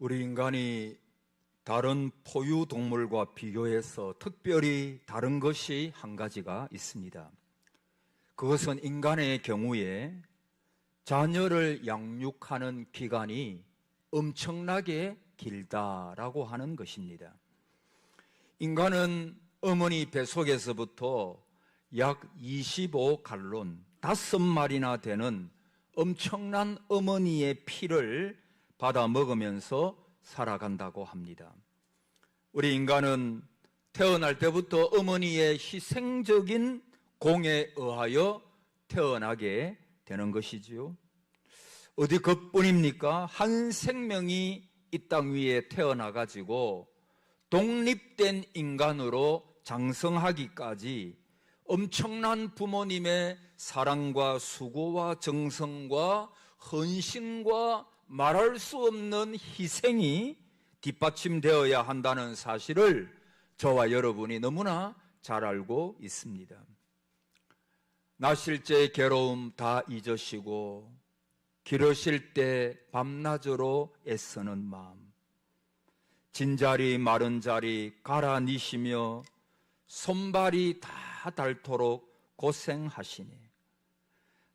우리 인간이 다른 포유동물과 비교해서 특별히 다른 것이 한 가지가 있습니다. 그것은 인간의 경우에 자녀를 양육하는 기간이 엄청나게 길다라고 하는 것입니다. 인간은 어머니 뱃속에서부터 약 25갈론, 5마리나 되는 엄청난 어머니의 피를 받아 먹으면서 살아간다고 합니다. 우리 인간은 태어날 때부터 어머니의 희생적인 공에 의하여 태어나게 되는 것이지요. 어디 그뿐입니까? 한 생명이 이 땅 위에 태어나가지고 독립된 인간으로 장성하기까지 엄청난 부모님의 사랑과 수고와 정성과 헌신과 말할 수 없는 희생이 뒷받침되어야 한다는 사실을 저와 여러분이 너무나 잘 알고 있습니다. 나실제의 괴로움 다 잊으시고 기르실 때 밤낮으로 애쓰는 마음, 진자리 마른 자리 갈아 니시며 손발이 다 닳도록 고생하시니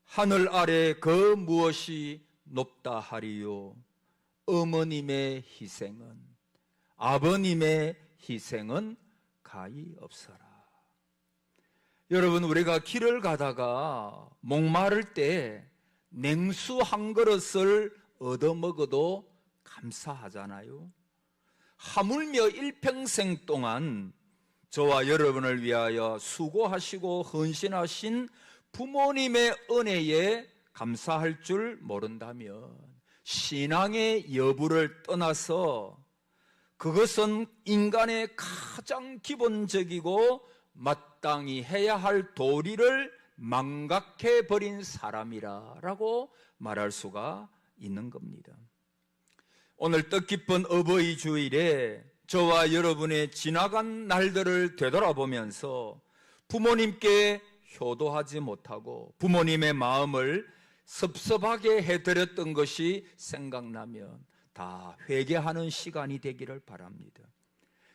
하늘 아래 그 무엇이 높다 하리요. 어머님의 희생은, 아버님의 희생은 가히 없어라. 여러분, 우리가 길을 가다가 목마를 때 냉수 한 그릇을 얻어먹어도 감사하잖아요. 하물며 일평생 동안 저와 여러분을 위하여 수고하시고 헌신하신 부모님의 은혜에 감사할 줄 모른다면 신앙의 여부를 떠나서 그것은 인간의 가장 기본적이고 마땅히 해야 할 도리를 망각해버린 사람이라고 말할 수가 있는 겁니다. 오늘 뜻깊은 어버이 주일에 저와 여러분의 지나간 날들을 되돌아보면서 부모님께 효도하지 못하고 부모님의 마음을 섭섭하게 해드렸던 것이 생각나면 다 회개하는 시간이 되기를 바랍니다.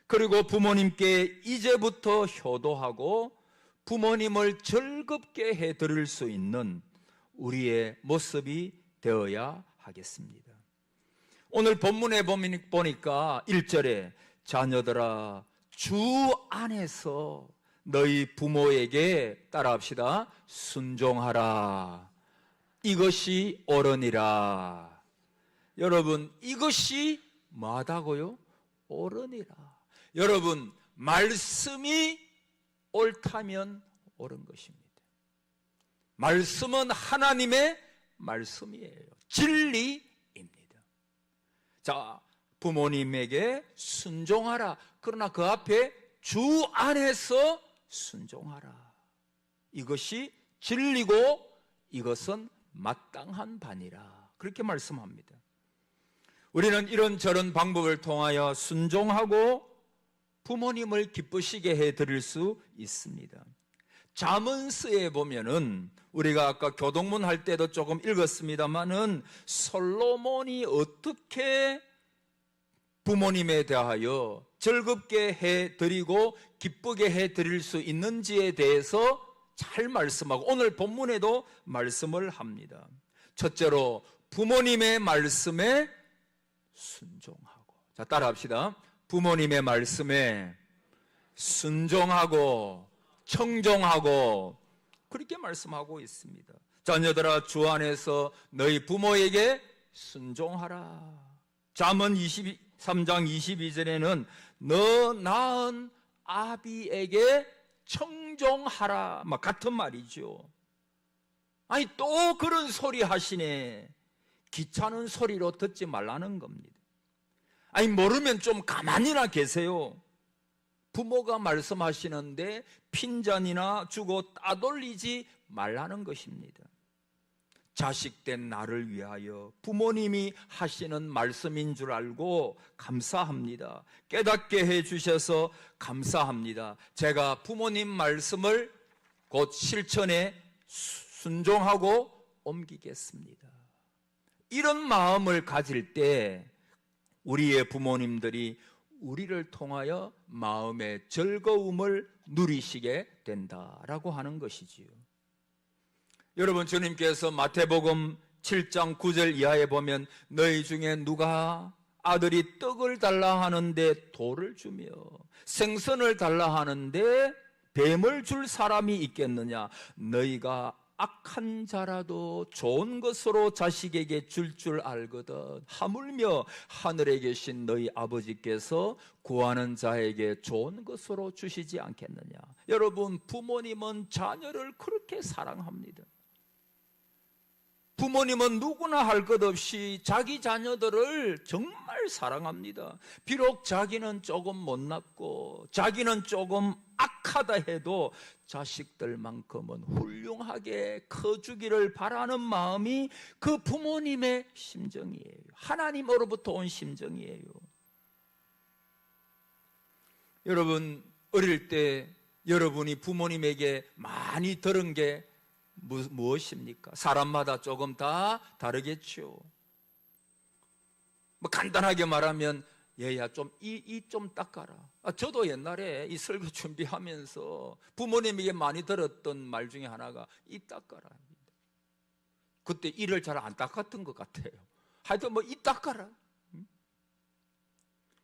그리고 부모님께 이제부터 효도하고 부모님을 즐겁게 해드릴 수 있는 우리의 모습이 되어야 하겠습니다. 오늘 본문에 보니까 1절에 자녀들아 주 안에서 너희 부모에게 따라합시다. 순종하라. 이것이 옳으니라. 여러분, 이것이 뭐하다고요? 옳으니라. 여러분, 말씀이 옳다면 옳은 것입니다. 말씀은 하나님의 말씀이에요. 진리입니다. 자, 부모님에게 순종하라. 그러나 그 앞에 주 안에서 순종하라. 이것이 진리고 이것은 마땅한 바니라. 그렇게 말씀합니다. 우리는 이런저런 방법을 통하여 순종하고 부모님을 기쁘시게 해드릴 수 있습니다. 잠언서에 보면은 우리가 아까 교동문 할 때도 조금 읽었습니다만은 솔로몬이 어떻게 부모님에 대하여 즐겁게 해드리고 기쁘게 해드릴 수 있는지에 대해서 잘 말씀하고 오늘 본문에도 말씀을 합니다. 첫째로 부모님의 말씀에 순종하고, 자 따라합시다. 부모님의 말씀에 순종하고 청종하고 그렇게 말씀하고 있습니다. 자녀들아 주 안에서 너희 부모에게 순종하라. 잠언 23장 22절에는 너 낳은 아비에게 청종하라. 막 같은 말이죠. 아니 또 그런 소리 하시네. 귀찮은 소리로 듣지 말라는 겁니다. 아니 모르면 좀 가만히나 계세요. 부모가 말씀하시는데 핀잔이나 주고 따돌리지 말라는 것입니다. 자식된 나를 위하여 부모님이 하시는 말씀인 줄 알고 감사합니다. 깨닫게 해주셔서 감사합니다. 제가 부모님 말씀을 곧 실천에 순종하고 옮기겠습니다. 이런 마음을 가질 때 우리의 부모님들이 우리를 통하여 마음의 즐거움을 누리시게 된다라고 하는 것이지요. 여러분, 주님께서 마태복음 7장 9절 이하에 보면 너희 중에 누가 아들이 떡을 달라 하는데 돌을 주며 생선을 달라 하는데 뱀을 줄 사람이 있겠느냐? 너희가 악한 자라도 좋은 것으로 자식에게 줄 알거든 하물며 하늘에 계신 너희 아버지께서 구하는 자에게 좋은 것으로 주시지 않겠느냐? 여러분, 부모님은 자녀를 그렇게 사랑합니다. 부모님은 누구나 할 것 없이 자기 자녀들을 정말 사랑합니다. 비록 자기는 조금 못났고 자기는 조금 악하다 해도 자식들만큼은 훌륭하게 커주기를 바라는 마음이 그 부모님의 심정이에요. 하나님으로부터 온 심정이에요. 여러분, 어릴 때 여러분이 부모님에게 많이 들은 게 무엇입니까? 사람마다 조금 다 다르겠죠. 뭐 간단하게 말하면 얘야 좀 이 좀 닦아라. 저도 옛날에 이 설교 준비하면서 부모님에게 많이 들었던 말 중에 하나가 이 닦아라. 그때 이를 잘 안 닦았던 것 같아요. 하여튼 뭐 이 닦아라.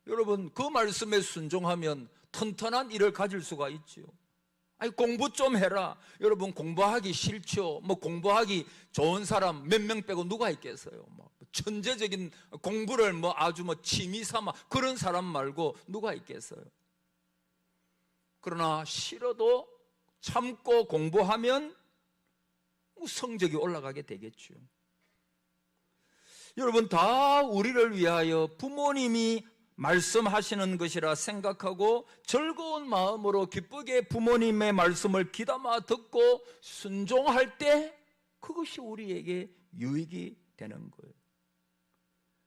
여러분, 그 말씀에 순종하면 튼튼한 일을 가질 수가 있죠. 아니, 공부 좀 해라. 여러분, 공부하기 싫죠? 뭐 공부하기 좋은 사람 몇 명 빼고 누가 있겠어요? 뭐 천재적인 공부를 뭐 아주 뭐 취미 삼아 그런 사람 말고 누가 있겠어요? 그러나 싫어도 참고 공부하면 성적이 올라가게 되겠죠. 여러분, 다 우리를 위하여 부모님이 말씀하시는 것이라 생각하고 즐거운 마음으로 기쁘게 부모님의 말씀을 귀담아 듣고 순종할 때 그것이 우리에게 유익이 되는 거예요.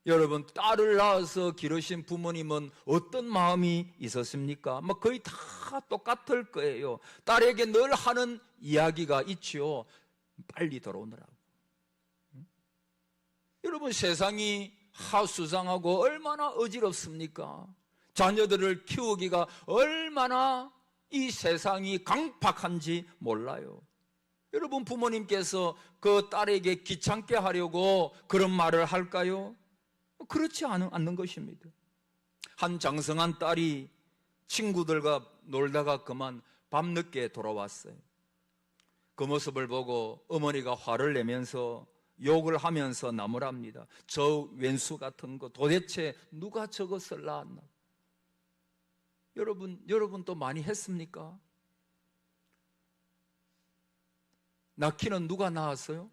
여러분, 딸을 낳아서 기르신 부모님은 어떤 마음이 있었습니까? 뭐 거의 다 똑같을 거예요. 딸에게 늘 하는 이야기가 있지요. 빨리 돌아오느라고. 여러분, 세상이 하수상하고 얼마나 어지럽습니까? 자녀들을 키우기가 얼마나 이 세상이 강팍한지 몰라요. 여러분, 부모님께서 그 딸에게 귀찮게 하려고 그런 말을 할까요? 그렇지 않는 것입니다. 한 장성한 딸이 친구들과 놀다가 그만 밤늦게 돌아왔어요. 그 모습을 보고 어머니가 화를 내면서 욕을 하면서 나무랍니다. 저 왼수 같은 거 도대체 누가 저것을 낳았나? 여러분도 많이 했습니까? 낳기는 누가 낳았어요?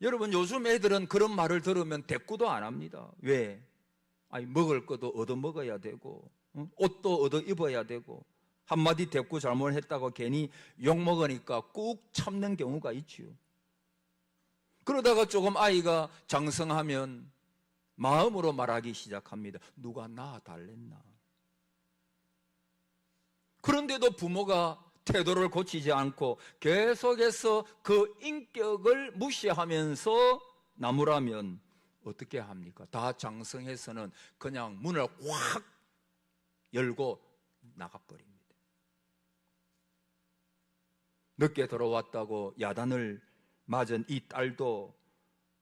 여러분, 요즘 애들은 그런 말을 들으면 대꾸도 안 합니다. 왜? 아니, 먹을 것도 얻어 먹어야 되고, 옷도 얻어 입어야 되고, 한마디 대꾸 잘못했다고 괜히 욕 먹으니까 꾹 참는 경우가 있지요. 그러다가 조금 아이가 장성하면 마음으로 말하기 시작합니다. 누가 낳아달랬나? 그런데도 부모가 태도를 고치지 않고 계속해서 그 인격을 무시하면서 나무라면 어떻게 합니까? 다 장성해서는 그냥 문을 확 열고 나가버립니다. 늦게 들어왔다고 야단을 맞은 이 딸도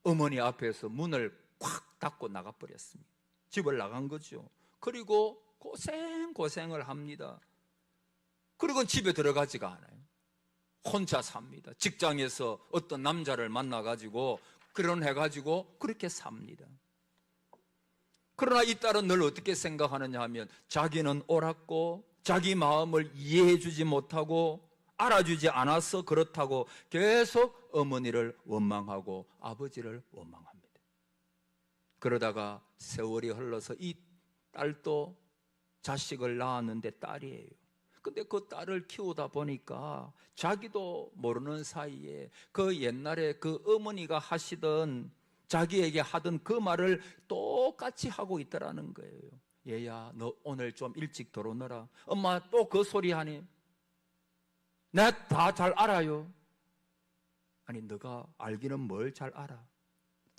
어머니 앞에서 문을 콱 닫고 나가버렸습니다. 집을 나간 거죠. 그리고 고생을 합니다. 그리고 집에 들어가지가 않아요. 혼자 삽니다. 직장에서 어떤 남자를 만나가지고 결혼해가지고 그렇게 삽니다. 그러나 이 딸은 늘 어떻게 생각하느냐 하면 자기는 옳았고 자기 마음을 이해해주지 못하고 알아주지 않아서 그렇다고 계속 어머니를 원망하고 아버지를 원망합니다. 그러다가 세월이 흘러서 이 딸도 자식을 낳았는데 딸이에요. 근데 그 딸을 키우다 보니까 자기도 모르는 사이에 그 옛날에 그 어머니가 하시던 자기에게 하던 그 말을 똑같이 하고 있더라는 거예요. 얘야, 너 오늘 좀 일찍 들어오너라. 엄마 또 그 소리 하니? 내가 다 잘 알아요. 아니, 너가 알기는 뭘 잘 알아?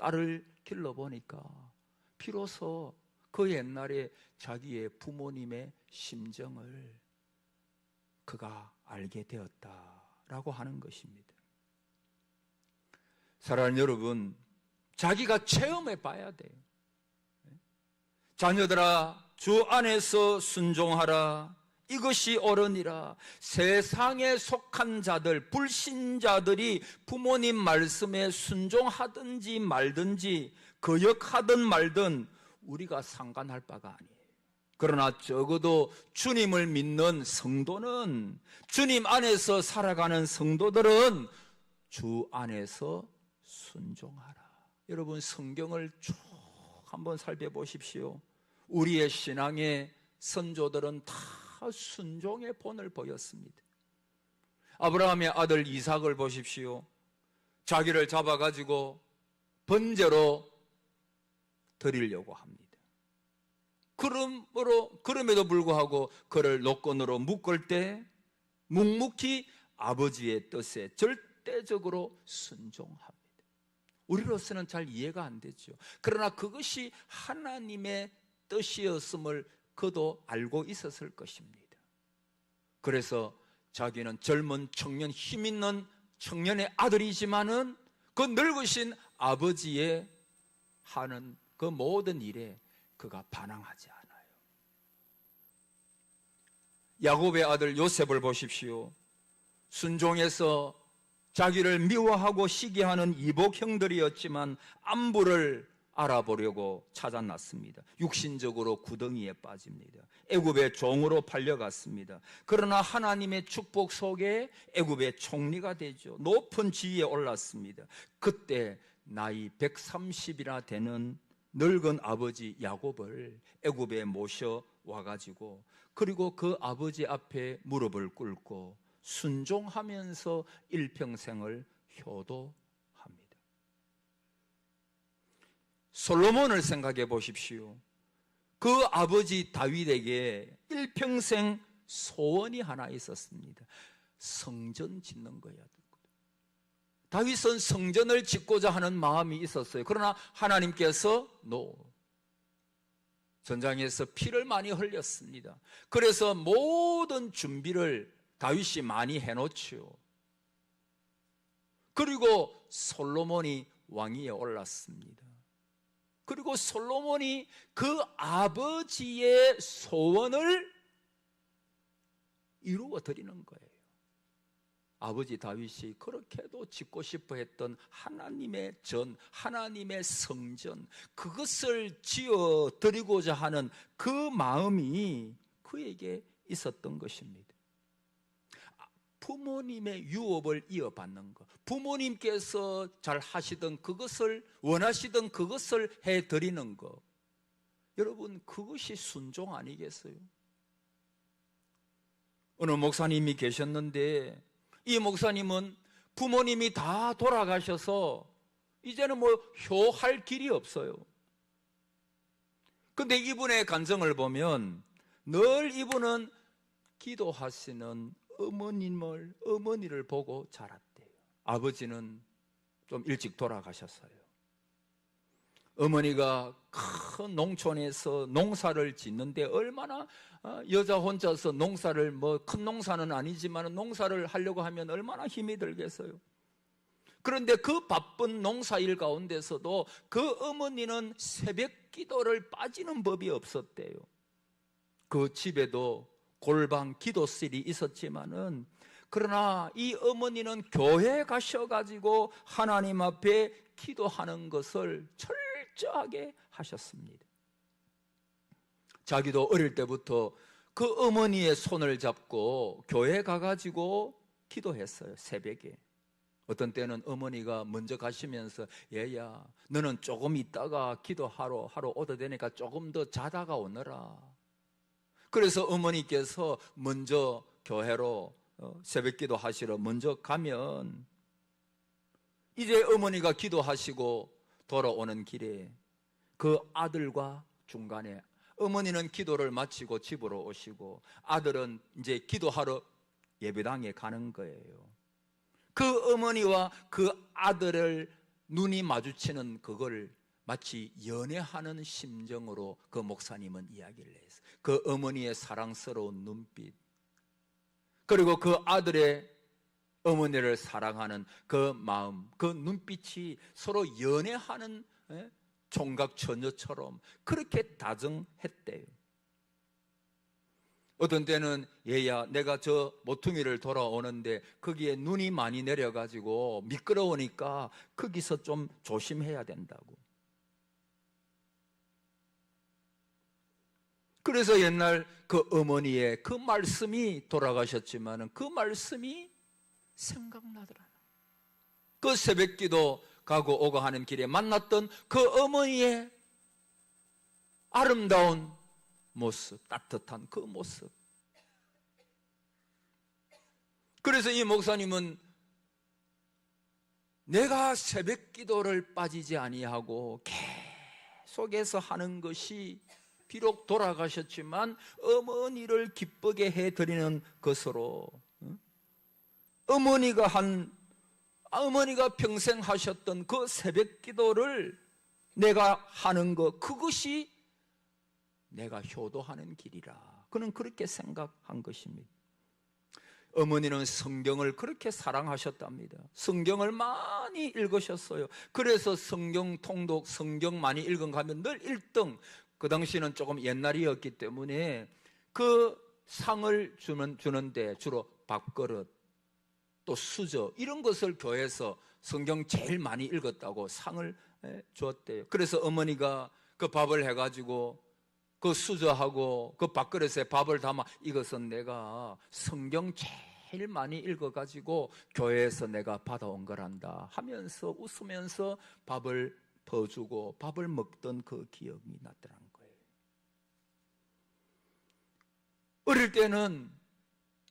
딸을 길러보니까 비로소 그 옛날에 자기의 부모님의 심정을 그가 알게 되었다라고 하는 것입니다. 사랑하는 여러분, 자기가 체험해 봐야 돼요. 자녀들아, 주 안에서 순종하라. 이것이 옳으니라. 세상에 속한 자들, 불신자들이 부모님 말씀에 순종하든지 말든지 거역하든 말든 우리가 상관할 바가 아니에요. 그러나 적어도 주님을 믿는 성도는, 주님 안에서 살아가는 성도들은 주 안에서 순종하라. 여러분, 성경을 쭉 한번 살펴보십시오. 우리의 신앙의 선조들은 다 순종의 본을 보였습니다. 아브라함의 아들 이삭을 보십시오. 자기를 잡아가지고 번제로 드리려고 합니다. 그럼에도 불구하고 그를 노건으로 묶을 때 묵묵히 아버지의 뜻에 절대적으로 순종합니다. 우리로서는 잘 이해가 안 되죠. 그러나 그것이 하나님의 뜻이었음을 그도 알고 있었을 것입니다. 그래서 자기는 젊은 청년, 힘 있는 청년의 아들이지만은 그 늙으신 아버지의 하는 그 모든 일에 그가 반항하지 않아요. 야곱의 아들 요셉을 보십시오. 순종해서 자기를 미워하고 시기하는 이복 형들이었지만 안부를 알아보려고 찾아났습니다. 육신적으로 구덩이에 빠집니다. 애굽의 종으로 팔려갔습니다. 그러나 하나님의 축복 속에 애굽의 총리가 되죠. 높은 지위에 올랐습니다. 그때 나이 130이나 되는 늙은 아버지 야곱을 애굽에 모셔와가지고 그리고 그 아버지 앞에 무릎을 꿇고 순종하면서 일평생을 효도합니다. 솔로몬을 생각해 보십시오. 그 아버지 다윗에게 일평생 소원이 하나 있었습니다. 성전 짓는 거야. 다윗은 성전을 짓고자 하는 마음이 있었어요. 그러나 하나님께서 전장에서 피를 많이 흘렸습니다. 그래서 모든 준비를 다윗이 많이 해놓지요. 그리고 솔로몬이 왕위에 올랐습니다. 그리고 솔로몬이 그 아버지의 소원을 이루어 드리는 거예요. 아버지 다윗이 그렇게도 짓고 싶어 했던 하나님의 전, 하나님의 성전, 그것을 지어 드리고자 하는 그 마음이 그에게 있었던 것입니다. 부모님의 유업을 이어받는 것, 부모님께서 잘 하시던 그것을, 원하시던 그것을 해드리는 것, 여러분, 그것이 순종 아니겠어요? 어느 목사님이 계셨는데 이 목사님은 부모님이 다 돌아가셔서 이제는 효할 길이 없어요. 근데 이분의 간증을 보면 늘 이분은 기도하시는 어머니를 보고 자랐대요. 아버지는 좀 일찍 돌아가셨어요. 어머니가 큰 농촌에서 농사를 짓는데 얼마나 여자 혼자서 농사를 큰 농사는 아니지만 농사를 하려고 하면 얼마나 힘이 들겠어요. 그런데 그 바쁜 농사일 가운데서도 그 어머니는 새벽 기도를 빠지는 법이 없었대요. 그 집에도 골방 기도실이 있었지만은 그러나 이 어머니는 교회에 가셔가지고 하나님 앞에 기도하는 것을 철저하게 하셨습니다. 자기도 어릴 때부터 그 어머니의 손을 잡고 교회에 가가지고 기도했어요. 새벽에. 어떤 때는 어머니가 먼저 가시면서 얘야 너는 조금 있다가 기도하러 오도 되니까 조금 더 자다가 오너라. 그래서 어머니께서 먼저 교회로 새벽 기도 하시러 먼저 가면 이제 어머니가 기도하시고 돌아오는 길에 그 아들과 중간에 어머니는 기도를 마치고 집으로 오시고 아들은 이제 기도하러 예배당에 가는 거예요. 그 어머니와 그 아들을 눈이 마주치는 그걸 마치 연애하는 심정으로 그 목사님은 이야기를 했어요. 그 어머니의 사랑스러운 눈빛, 그리고 그 아들의 어머니를 사랑하는 그 마음, 그 눈빛이 서로 연애하는 총각 처녀처럼 그렇게 다정했대요. 어떤 때는 얘야, 내가 저 모퉁이를 돌아오는데 거기에 눈이 많이 내려가지고 미끄러우니까 거기서 좀 조심해야 된다고. 그래서 옛날 그 어머니의 그 말씀이, 돌아가셨지만 그 말씀이 생각나더라. 그 새벽기도 가고 오고 하는 길에 만났던 그 어머니의 아름다운 모습, 따뜻한 그 모습. 그래서 이 목사님은 내가 새벽기도를 빠지지 아니하고 계속해서 하는 것이 비록 돌아가셨지만 어머니를 기쁘게 해드리는 것으로, 어머니가 평생 하셨던 그 새벽기도를 내가 하는 것, 그것이 내가 효도하는 길이라. 그는 그렇게 생각한 것입니다. 어머니는 성경을 그렇게 사랑하셨답니다. 성경을 많이 읽으셨어요. 그래서 성경 통독, 성경 많이 읽은 거 하면 늘 1등. 그 당시는 조금 옛날이었기 때문에 그 상을 주는데 주로 밥그릇, 또 수저, 이런 것을 교회에서 성경 제일 많이 읽었다고 상을 주었대요. 그래서 어머니가 그 밥을 해가지고 그 수저하고 그 밥그릇에 밥을 담아, 이것은 내가 성경 제일 많이 읽어가지고 교회에서 내가 받아온 거란다 하면서 웃으면서 밥을 퍼주고 밥을 먹던 그 기억이 났더라는 거예요. 어릴 때는,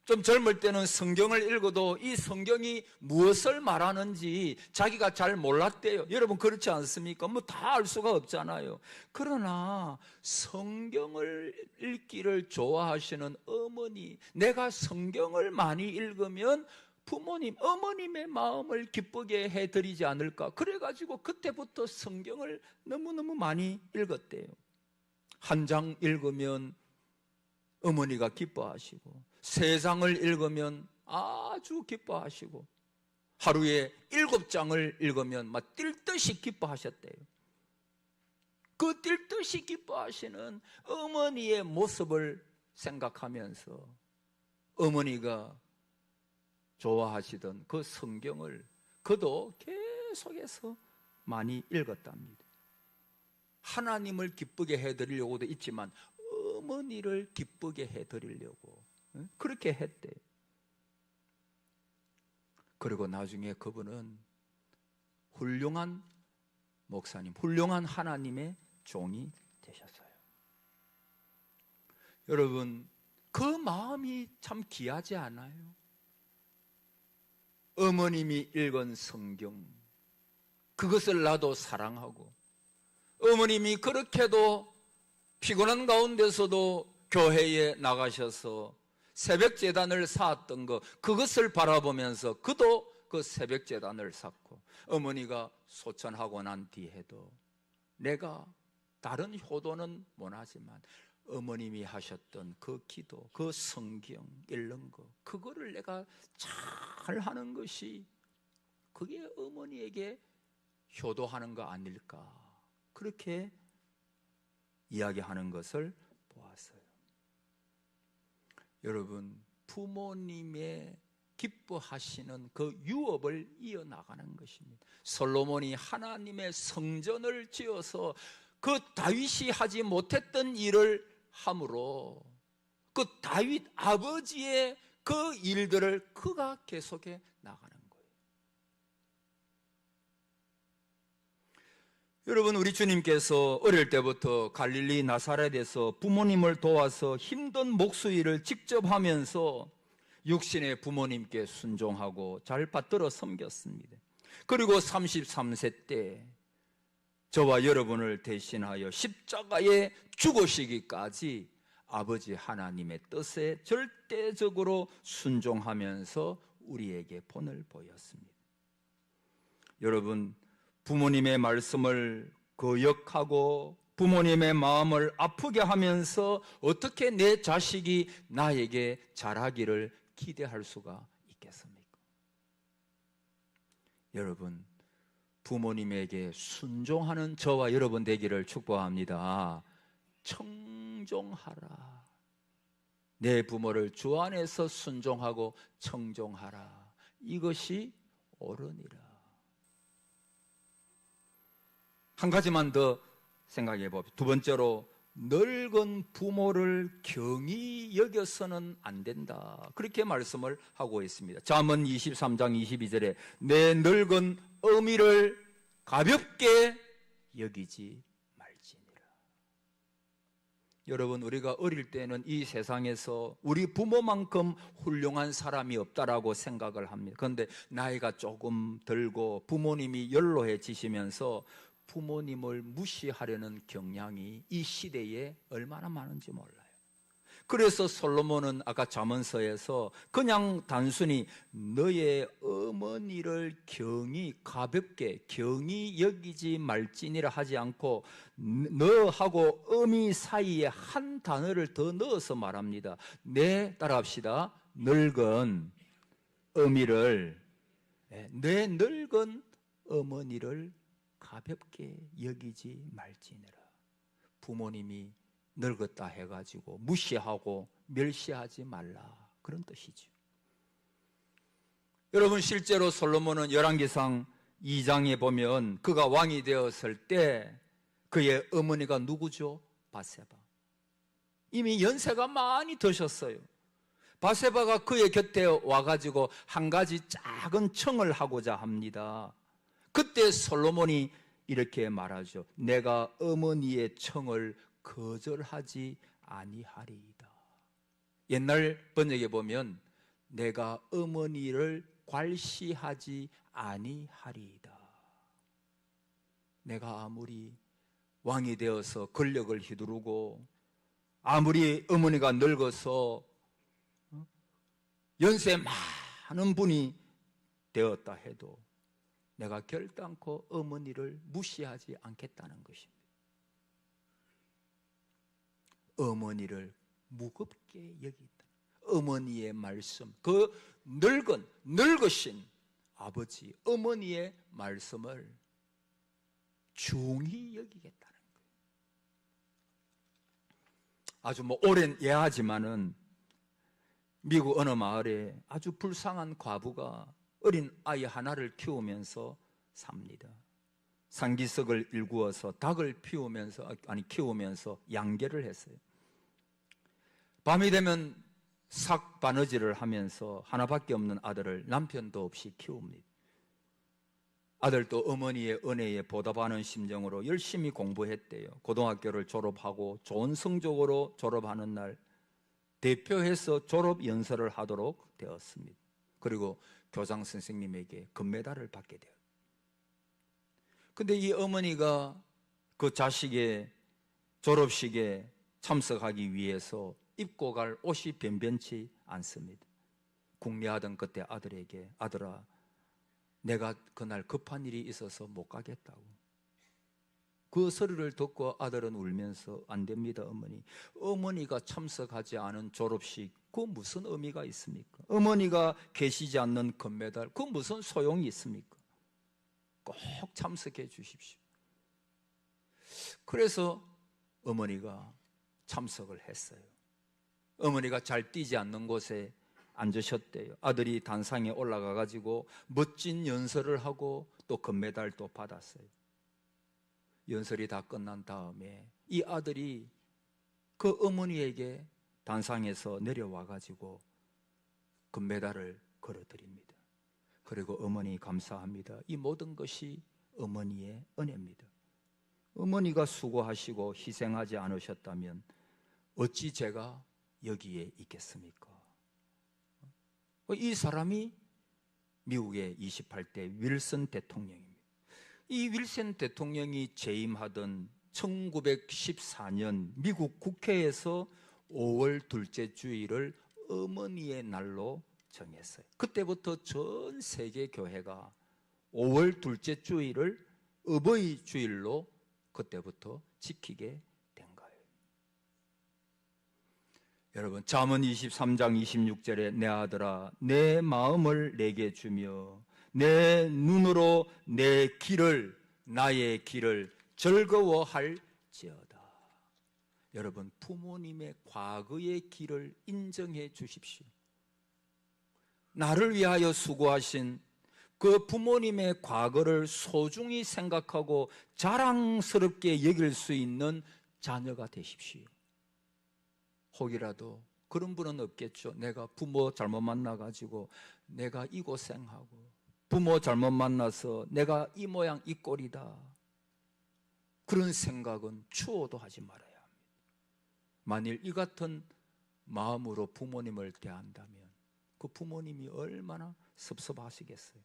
좀 젊을 때는 성경을 읽어도 이 성경이 무엇을 말하는지 자기가 잘 몰랐대요. 여러분 그렇지 않습니까? 뭐 다 알 수가 없잖아요. 그러나 성경을 읽기를 좋아하시는 어머니, 내가 성경을 많이 읽으면 부모님, 어머님의 마음을 기쁘게 해드리지 않을까, 그래가지고 그때부터 성경을 너무너무 많이 읽었대요. 한 장 읽으면 어머니가 기뻐하시고, 3장을 읽으면 아주 기뻐하시고, 하루에 7장을 읽으면 막 뛸 듯이 기뻐하셨대요. 그 뛸 듯이 기뻐하시는 어머니의 모습을 생각하면서 어머니가 좋아하시던 그 성경을 그도 계속해서 많이 읽었답니다. 하나님을 기쁘게 해드리려고도 있지만 어머니를 기쁘게 해드리려고 그렇게 했대요. 그리고 나중에 그분은 훌륭한 목사님, 훌륭한 하나님의 종이 되셨어요. 여러분, 그 마음이 참 귀하지 않아요? 어머님이 읽은 성경, 그것을 나도 사랑하고, 어머님이 그렇게도 피곤한 가운데서도 교회에 나가셔서 새벽 제단을 쌓았던 것, 그것을 바라보면서 그도 그 새벽 제단을 쌓고, 어머니가 소천하고 난 뒤에도 내가 다른 효도는 못하지만 어머님이 하셨던 그 기도, 그 성경 읽는 것, 그거를 내가 잘 하는 것이 그게 어머니에게 효도하는 거 아닐까, 그렇게 이야기하는 것을 보았어요. 여러분, 부모님의 기뻐하시는 그 유업을 이어나가는 것입니다. 솔로몬이 하나님의 성전을 지어서 그 다윗이 하지 못했던 일을 함으로 그 다윗 아버지의 그 일들을 그가 계속해 나가는 거예요. 여러분, 우리 주님께서 어릴 때부터 갈릴리 나사렛에서 부모님을 도와서 힘든 목수일을 직접 하면서 육신의 부모님께 순종하고 잘 받들어 섬겼습니다. 그리고 33세 때 저와 여러분을 대신하여 십자가에 죽으시기까지 아버지 하나님의 뜻에 절대적으로 순종하면서 우리에게 본을 보였습니다. 여러분, 부모님의 말씀을 거역하고 부모님의 마음을 아프게 하면서 어떻게 내 자식이 나에게 잘하기를 기대할 수가 있겠습니까? 여러분, 부모님에게 순종하는 저와 여러분 되기를 축복합니다. 청종하라. 내 부모를 주 안에서 순종하고 청종하라. 이것이 옳으니라. 한 가지만 더 생각해 봅시다. 두 번째로, 늙은 부모를 경히 여겨서는 안 된다. 그렇게 말씀을 하고 있습니다. 잠언 23장 22절에 내 늙은 어미를 가볍게 여기지 말지니라. 여러분, 우리가 어릴 때는 이 세상에서 우리 부모만큼 훌륭한 사람이 없다라고 생각을 합니다. 그런데 나이가 조금 들고 부모님이 연로해지시면서 부모님을 무시하려는 경향이 이 시대에 얼마나 많은지 몰라요. 그래서 솔로몬은 아까 잠언서에서 그냥 단순히 너의 어머니를 경히 가볍게 경히 여기지 말지니라 하지 않고 너하고 어미 사이에 한 단어를 더 넣어서 말합니다. 따라합시다. 늙은 어미를, 내 늙은 어머니를 가볍게 여기지 말지니라. 부모님이 늙었다 해가지고 무시하고 멸시하지 말라, 그런 뜻이죠. 여러분, 실제로 솔로몬은 열왕기상 2장에 보면 그가 왕이 되었을 때 그의 어머니가 누구죠? 밧세바. 이미 연세가 많이 드셨어요. 밧세바가 그의 곁에 와가지고 한 가지 작은 청을 하고자 합니다. 그때 솔로몬이 이렇게 말하죠. 내가 어머니의 청을 거절하지 아니하리이다. 옛날 번역에 보면 내가 어머니를 괄시하지 아니하리이다. 내가 아무리 왕이 되어서 권력을 휘두르고 아무리 어머니가 늙어서 연세 많은 분이 되었다 해도 내가 결단코 어머니를 무시하지 않겠다는 것입니다. 어머니를 무겁게 여기다. 어머니의 말씀, 그 늙으신 아버지, 어머니의 말씀을 중히 여기겠다는 거예요. 아주 오랜 예하지만은 미국 어느 마을에 아주 불쌍한 과부가 어린 아이 하나를 키우면서 삽니다. 상기석을 일구어서 닭을 키우면서 양계를 했어요. 밤이 되면 삭 바느질을 하면서 하나밖에 없는 아들을 남편도 없이 키웁니다. 아들도 어머니의 은혜에 보답하는 심정으로 열심히 공부했대요. 고등학교를 졸업하고 좋은 성적으로 졸업하는 날 대표해서 졸업 연설을 하도록 되었습니다. 그리고 교장 선생님에게 금메달을 받게 돼요. 근데 이 어머니가 그 자식의 졸업식에 참석하기 위해서 입고 갈 옷이 변변치 않습니다. 궁리하던 그때 아들에게, 아들아, 내가 그날 급한 일이 있어서 못 가겠다고. 그 소리를 듣고 아들은 울면서, 안 됩니다 어머니. 어머니가 참석하지 않은 졸업식, 그 무슨 의미가 있습니까? 어머니가 계시지 않는 금메달, 그 무슨 소용이 있습니까? 꼭 참석해 주십시오. 그래서 어머니가 참석을 했어요. 어머니가 잘 뛰지 않는 곳에 앉으셨대요. 아들이 단상에 올라가 가지고 멋진 연설을 하고 또 금메달도 받았어요. 연설이 다 끝난 다음에 이 아들이 그 어머니에게 단상에서 내려와 가지고 금메달을 걸어드립니다. 그리고 어머니 감사합니다. 이 모든 것이 어머니의 은혜입니다. 어머니가 수고하시고 희생하지 않으셨다면 어찌 제가 여기에 있겠습니까? 이 사람이 미국의 28대 윌슨 대통령입니다. 이 윌슨 대통령이 재임하던 1914년 미국 국회에서 5월 둘째 주일을 어머니의 날로 정했어요. 그때부터 전 세계 교회가 5월 둘째 주일을 어버이 주일로 그때부터 지키게 된 거예요. 여러분, 잠언 23장 26절에 내 아들아 내 마음을 내게 주며 내 눈으로 내 길을 나의 길을 즐거워할지어다. 여러분, 부모님의 과거의 길을 인정해 주십시오. 나를 위하여 수고하신 그 부모님의 과거를 소중히 생각하고 자랑스럽게 여길 수 있는 자녀가 되십시오. 혹이라도 그런 분은 없겠죠. 내가 부모 잘못 만나가지고 내가 이 고생하고 부모 잘못 만나서 내가 이 모양 이 꼴이다. 그런 생각은 추호도 하지 말아야 합니다. 만일 이 같은 마음으로 부모님을 대한다면 그 부모님이 얼마나 섭섭하시겠어요.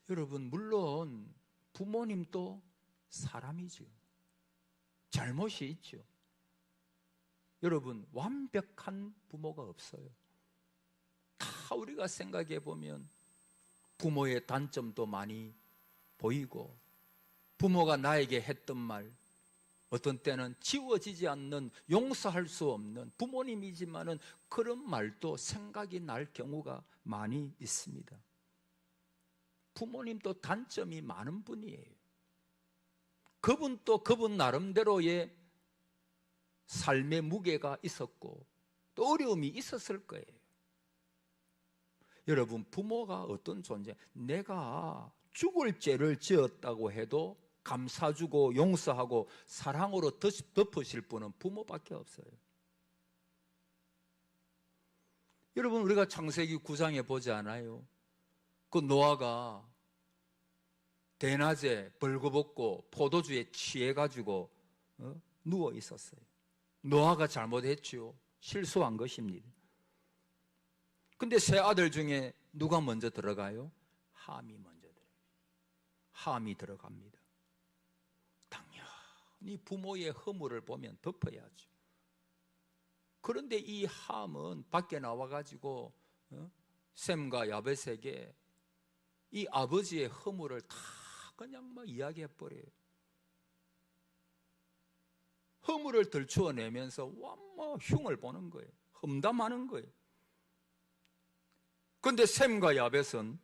여러분, 물론 부모님도 사람이죠. 잘못이 있죠. 여러분, 완벽한 부모가 없어요. 다 우리가 생각해 보면 부모의 단점도 많이 보이고 부모가 나에게 했던 말, 어떤 때는 지워지지 않는, 용서할 수 없는, 부모님이지만은 그런 말도 생각이 날 경우가 많이 있습니다. 부모님도 단점이 많은 분이에요. 그분도 그분 나름대로의 삶의 무게가 있었고 또 어려움이 있었을 거예요. 여러분, 부모가 어떤 존재, 내가 죽을 죄를 지었다고 해도 감싸주고 용서하고 사랑으로 덮으실 분은 부모밖에 없어요. 여러분, 우리가 창세기 9장에 보지 않아요? 그 노아가 대낮에 벌거벗고 포도주에 취해가지고 누워 있었어요. 노아가 잘못했지요. 실수한 것입니다. 근데 세 아들 중에 누가 먼저 들어가요? 함이 먼저 들어가요. 함이 들어갑니다. 당연히 부모의 허물을 보면 덮어야죠. 그런데 이 함은 밖에 나와가지고 셈과 야벳에게 이 아버지의 허물을 다 그냥 막 이야기해버려요. 허물을 들추어내면서 뭐 흉을 보는 거예요. 험담하는 거예요. 그런데 셈과 야벳은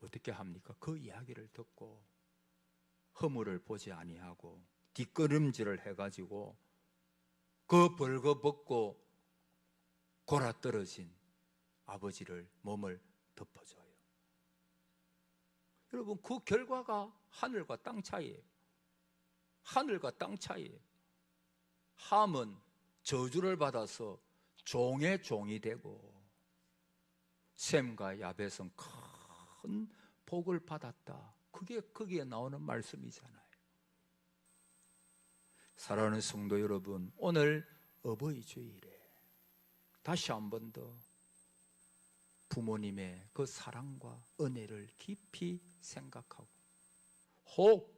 어떻게 합니까? 그 이야기를 듣고 허물을 보지 아니하고 뒷걸음질을 해가지고 그 벌거벗고 골아떨어진 아버지를 몸을 덮어줘요. 여러분, 그 결과가 하늘과 땅 차이예요. 하늘과 땅 차이예요. 함은 저주를 받아서 종의 종이 되고 셈과 야벳은 큰 복을 받았다. 그게 거기에 나오는 말씀이잖아요. 사랑하는 성도 여러분, 오늘 어버이 주일에 다시 한 번 더 부모님의 그 사랑과 은혜를 깊이 생각하고, 혹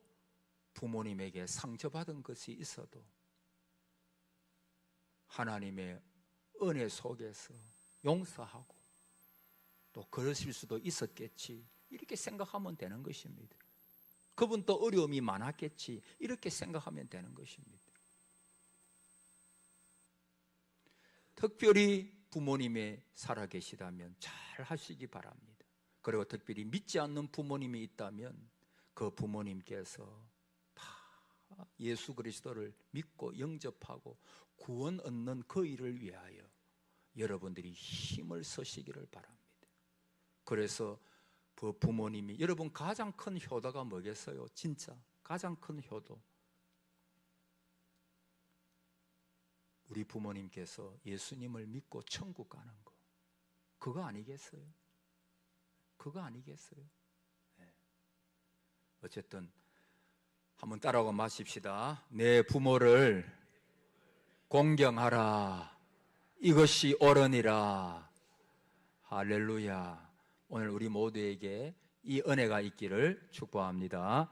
부모님에게 상처받은 것이 있어도 하나님의 은혜 속에서 용서하고, 또 그러실 수도 있었겠지, 이렇게 생각하면 되는 것입니다. 그분도 어려움이 많았겠지, 이렇게 생각하면 되는 것입니다. 특별히 부모님이 살아계시다면 잘 하시기 바랍니다. 그리고 특별히 믿지 않는 부모님이 있다면 그 부모님께서 다 예수 그리스도를 믿고 영접하고 구원 얻는 그 일을 위하여 여러분들이 힘을 쓰시기를 바랍니다. 그래서 그 부모님이, 여러분 가장 큰 효도가 뭐겠어요? 진짜 가장 큰 효도, 우리 부모님께서 예수님을 믿고 천국 가는 거, 그거 아니겠어요? 그거 아니겠어요? 네. 어쨌든 한번 따라하고 마십시다. 내 부모를 공경하라. 이것이 옳으니라. 할렐루야. 오늘 우리 모두에게 이 은혜가 있기를 축복합니다.